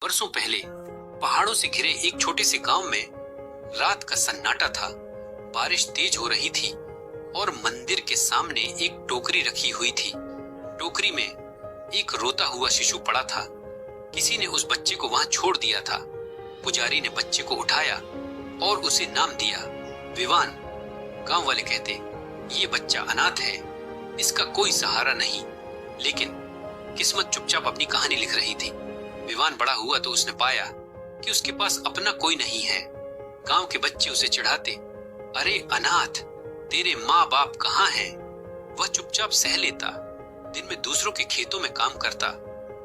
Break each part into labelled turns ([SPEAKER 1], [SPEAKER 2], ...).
[SPEAKER 1] वर्षों पहले पहाड़ों से घिरे एक छोटे से गांव में रात का सन्नाटा था। बारिश तेज हो रही थी और मंदिर के सामने एक टोकरी रखी हुई थी। टोकरी में एक रोता हुआ शिशु पड़ा था। किसी ने उस बच्चे को वहां छोड़ दिया था। पुजारी ने बच्चे को उठाया और उसे नाम दिया विवान। गांव वाले कहते, ये बच्चा अनाथ है, इसका कोई सहारा नहीं। लेकिन किस्मत चुपचाप अपनी कहानी लिख रही थी। विवान बड़ा हुआ तो उसने पाया कि उसके पास अपना कोई नहीं है। गांव के बच्चे उसे चिढ़ाते, अरे अनाथ, तेरे माँ बाप कहाँ हैं? वह चुपचाप सह लेता, दिन में दूसरों के खेतों में काम करता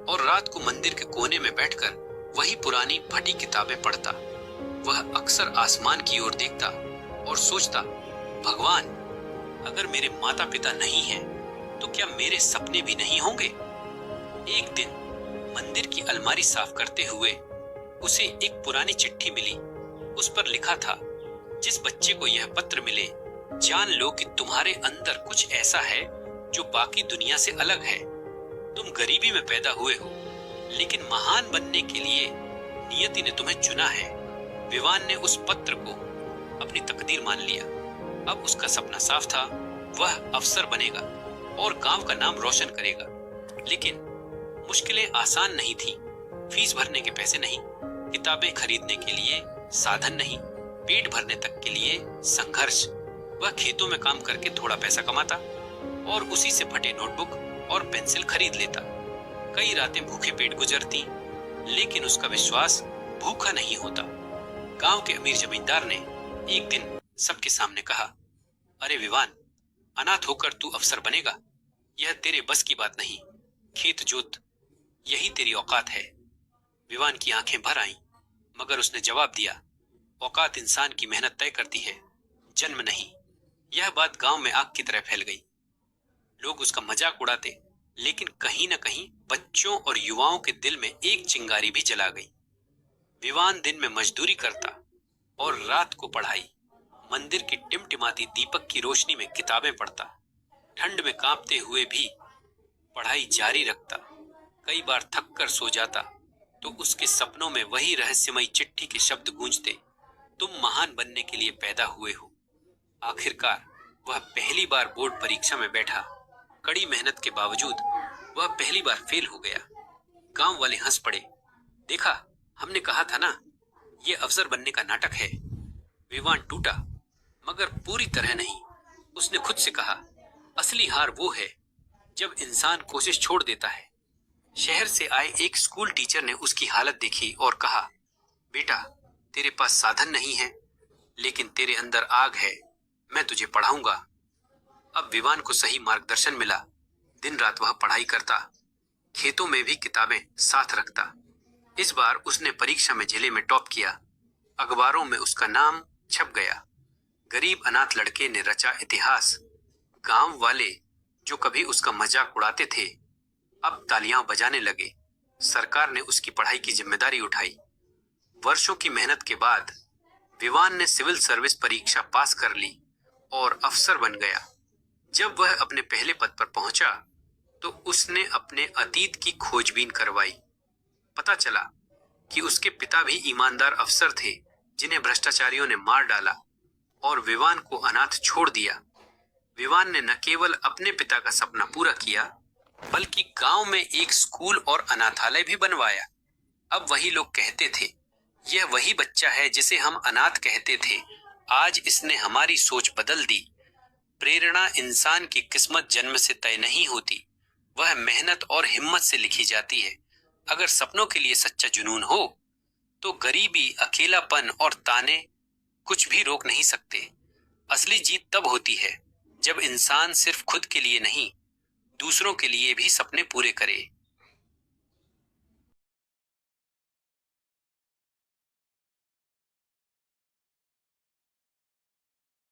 [SPEAKER 1] और रात को मंदिर के कोने में बैठकर वही पुरानी फटी किताबें पढ़ता। वह अक्सर आसमान की ओर देखता और सोचता, भगवान, अगर मेरे माता पिता नहीं हैं, तो क्या मेरे सपने भी नहीं होंगे? एक दिन मंदिर की अलमारी साफ करते हुए उसे एक पुरानी चिट्ठी मिली। उस पर लिखा था, जिस बच्चे को यह पत्र मिले, जान लो कि तुम्हारे अंदर कुछ ऐसा है जो बाकी दुनिया से अलग है। तुम गरीबी में पैदा हुए हो, लेकिन महान बनने के लिए नियति ने तुम्हें चुना है। विवान ने उस पत्र को अपनी तकदीर मान लिया। अब उसका सपना साफ था, वह अफसर बनेगा और गांव का नाम रोशन करेगा। लेकिन मुश्किलें आसान नहीं थी। फीस भरने के पैसे नहीं, किताबें खरीदने के लिए साधन नहीं, पेट भरने तक के लिए संघर्ष। वह खेतों में काम करके थोड़ा पैसा कमाता और उसी से फटे नोटबुक और पेंसिल खरीद लेता। कई रातें भूखे पेट गुजरती, लेकिन उसका विश्वास भूखा नहीं होता। गांव के अमीर जमींदार ने एक दिन सबके सामने कहा, अरे विवान, अनाथ होकर तू अफसर बनेगा, यह तेरे बस की बात नहीं। खेत जोत, यही तेरी औकात है। विवान की आंखें भर आईं, मगर उसने जवाब दिया, औकात इंसान की मेहनत तय करती है, जन्म नहीं। यह बात गांव में आग की तरह फैल गई। लोग उसका मजाक उड़ाते, लेकिन कहीं न कहीं बच्चों और युवाओं के दिल में एक चिंगारी भी जला गई। विवान दिन में मजदूरी करता और रात को पढ़ाई। मंदिर की टिमटिमाती दीपक की रोशनी में किताबें पढ़ता। ठंड में कांपते हुए भी पढ़ाई जारी रखता। कई बार थक कर सो जाता तो उसके सपनों में वही रहस्यमयी चिट्ठी के शब्द गूंजते, तुम महान बनने के लिए पैदा हुए हो। आखिरकार वह पहली बार बोर्ड परीक्षा में बैठा। कड़ी मेहनत के बावजूद वह पहली बार फेल हो गया। गांव वाले हंस पड़े, देखा, हमने कहा था ना, ये अफसर बनने का नाटक है। विवान टूटा, मगर पूरी तरह नहीं। उसने खुद से कहा, असली हार वो है जब इंसान कोशिश छोड़ देता है। शहर से आए एक स्कूल टीचर ने उसकी हालत देखी और कहा, बेटा, तेरे पास साधन नहीं है, लेकिन तेरे अंदर आग है, मैं तुझे पढ़ाऊंगा। अब विवान को सही मार्गदर्शन मिला। दिन रात वह पढ़ाई करता, खेतों में भी किताबें साथ रखता। इस बार उसने परीक्षा में जिले में टॉप किया। अखबारों में उसका नाम छप गया। गरीब अनाथ लड़के ने रचा इतिहास। गांव वाले जो कभी उसका मजाक उड़ाते थे, अब तालियां बजाने लगे। सरकार ने उसकी पढ़ाई की जिम्मेदारी उठाई। वर्षों की मेहनत के बाद विवान ने सिविल सर्विस परीक्षा पास कर ली और अफसर बन गया। जब वह अपने पहले पद पर पहुंचा तो उसने अपने अतीत की खोजबीन करवाई। पता चला कि उसके पिता भी ईमानदार अफसर थे, जिन्हें भ्रष्टाचारियों ने मार डाला और विवान को अनाथ छोड़ दिया। विवान ने न केवल अपने पिता का सपना पूरा किया, बल्कि गांव में एक स्कूल और अनाथालय भी बनवाया। अब वही लोग कहते थे, यह वही बच्चा है जिसे हम अनाथ कहते थे। आज इसने हमारी सोच बदल दी। प्रेरणा इंसान की किस्मत जन्म से तय नहीं होती, वह मेहनत और हिम्मत से लिखी जाती है। अगर सपनों के लिए सच्चा जुनून हो, तो गरीबी, अकेलापन और ताने कुछ भी रोक नहीं सकते। असली जीत तब होती है जब इंसान सिर्फ खुद के लिए नहीं, दूसरों के लिए भी सपने पूरे करे।